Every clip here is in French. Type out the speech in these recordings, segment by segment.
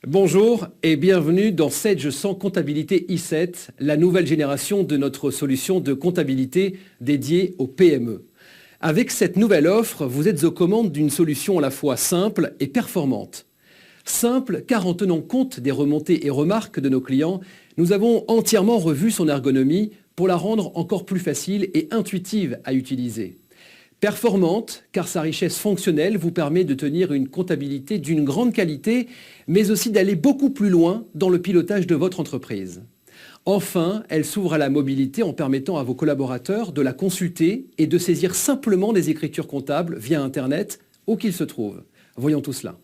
Bonjour et bienvenue dans Sage 100 Comptabilité i7, la nouvelle génération de notre solution de comptabilité dédiée aux PME. Avec cette nouvelle offre, vous êtes aux commandes d'une solution à la fois simple et performante. Simple car en tenant compte des remontées et remarques de nos clients, nous avons entièrement revu son ergonomie pour la rendre encore plus facile et intuitive à utiliser. Performante, car sa richesse fonctionnelle vous permet de tenir une comptabilité d'une grande qualité, mais aussi d'aller beaucoup plus loin dans le pilotage de votre entreprise. Enfin, elle s'ouvre à la mobilité en permettant à vos collaborateurs de la consulter et de saisir simplement des écritures comptables via Internet, où qu'ils se trouvent. Voyons tout cela.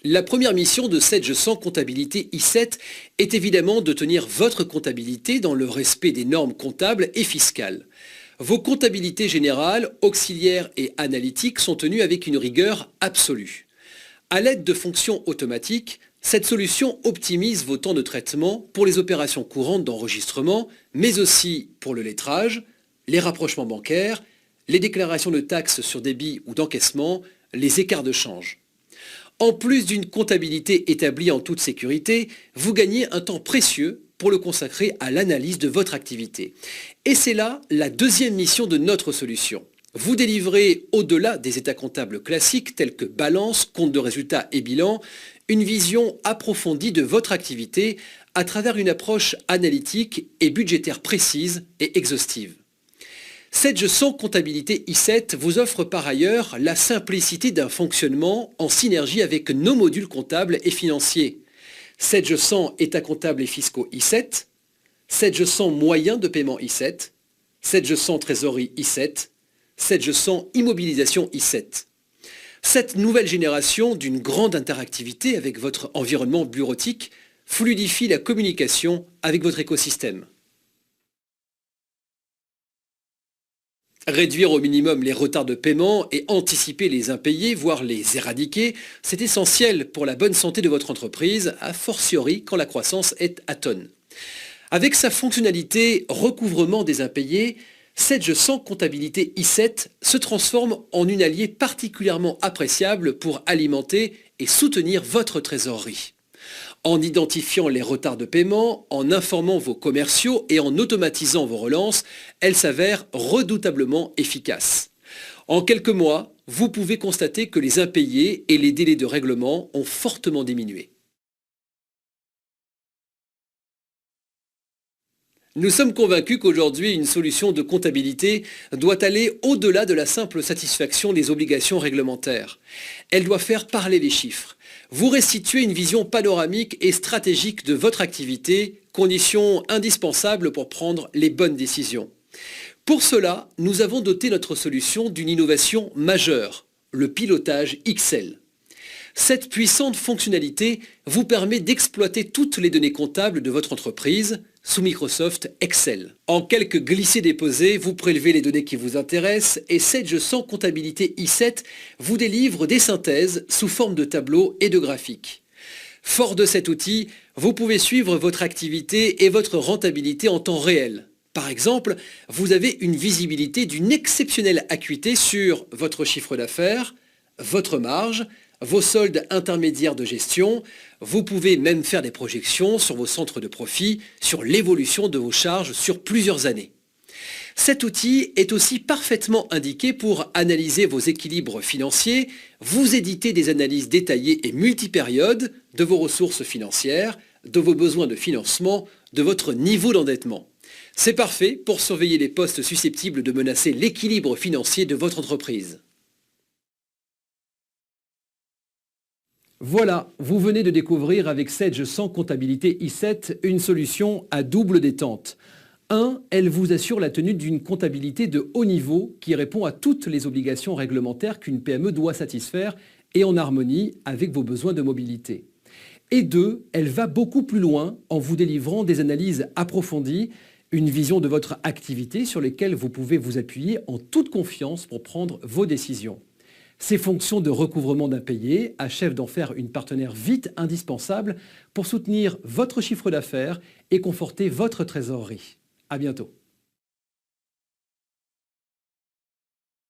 La première mission de Sage 100 Comptabilité i7 est évidemment de tenir votre comptabilité dans le respect des normes comptables et fiscales. Vos comptabilités générales, auxiliaires et analytiques sont tenues avec une rigueur absolue. À l'aide de fonctions automatiques, cette solution optimise vos temps de traitement pour les opérations courantes d'enregistrement, mais aussi pour le lettrage, les rapprochements bancaires, les déclarations de taxes sur débit ou d'encaissement, les écarts de change. En plus d'une comptabilité établie en toute sécurité, vous gagnez un temps précieux pour le consacrer à l'analyse de votre activité. Et c'est là la deuxième mission de notre solution. Vous délivrez, au-delà des états comptables classiques tels que balance, compte de résultats et bilan, une vision approfondie de votre activité à travers une approche analytique et budgétaire précise et exhaustive. Sage 100 Comptabilité i7 vous offre par ailleurs la simplicité d'un fonctionnement en synergie avec nos modules comptables et financiers. Sage 100 États comptables et fiscaux i7, Sage 100 Moyens de paiement i7, Sage 100 Trésorerie i7, Sage 100 Immobilisation i7. Cette nouvelle génération d'une grande interactivité avec votre environnement bureautique fluidifie la communication avec votre écosystème. Réduire au minimum les retards de paiement et anticiper les impayés, voire les éradiquer, c'est essentiel pour la bonne santé de votre entreprise, a fortiori quand la croissance est atone. Avec sa fonctionnalité recouvrement des impayés, Sage 100 Comptabilité i7 se transforme en une alliée particulièrement appréciable pour alimenter et soutenir votre trésorerie. En identifiant les retards de paiement, en informant vos commerciaux et en automatisant vos relances, elle s'avère redoutablement efficace. En quelques mois, vous pouvez constater que les impayés et les délais de règlement ont fortement diminué. Nous sommes convaincus qu'aujourd'hui, une solution de comptabilité doit aller au-delà de la simple satisfaction des obligations réglementaires. Elle doit faire parler les chiffres. Vous restituez une vision panoramique et stratégique de votre activité, condition indispensable pour prendre les bonnes décisions. Pour cela, nous avons doté notre solution d'une innovation majeure, le pilotage XL. Cette puissante fonctionnalité vous permet d'exploiter toutes les données comptables de votre entreprise sous Microsoft Excel. En quelques glissés-déposés, vous prélevez les données qui vous intéressent et Sage 100 Comptabilité i7 vous délivre des synthèses sous forme de tableaux et de graphiques. Fort de cet outil, vous pouvez suivre votre activité et votre rentabilité en temps réel. Par exemple, vous avez une visibilité d'une exceptionnelle acuité sur votre chiffre d'affaires, votre marge, vos soldes intermédiaires de gestion. Vous pouvez même faire des projections sur vos centres de profit, sur l'évolution de vos charges sur plusieurs années. Cet outil est aussi parfaitement indiqué pour analyser vos équilibres financiers, vous éditer des analyses détaillées et multipériodes de vos ressources financières, de vos besoins de financement, de votre niveau d'endettement. C'est parfait pour surveiller les postes susceptibles de menacer l'équilibre financier de votre entreprise. Voilà, vous venez de découvrir avec Sage 100 Comptabilité i7 une solution à double détente. 1. Elle vous assure la tenue d'une comptabilité de haut niveau qui répond à toutes les obligations réglementaires qu'une PME doit satisfaire et en harmonie avec vos besoins de mobilité. Et 2. Elle va beaucoup plus loin en vous délivrant des analyses approfondies, une vision de votre activité sur lesquelles vous pouvez vous appuyer en toute confiance pour prendre vos décisions. Ces fonctions de recouvrement d'impayés achèvent d'en faire une partenaire vite indispensable pour soutenir votre chiffre d'affaires et conforter votre trésorerie. À bientôt.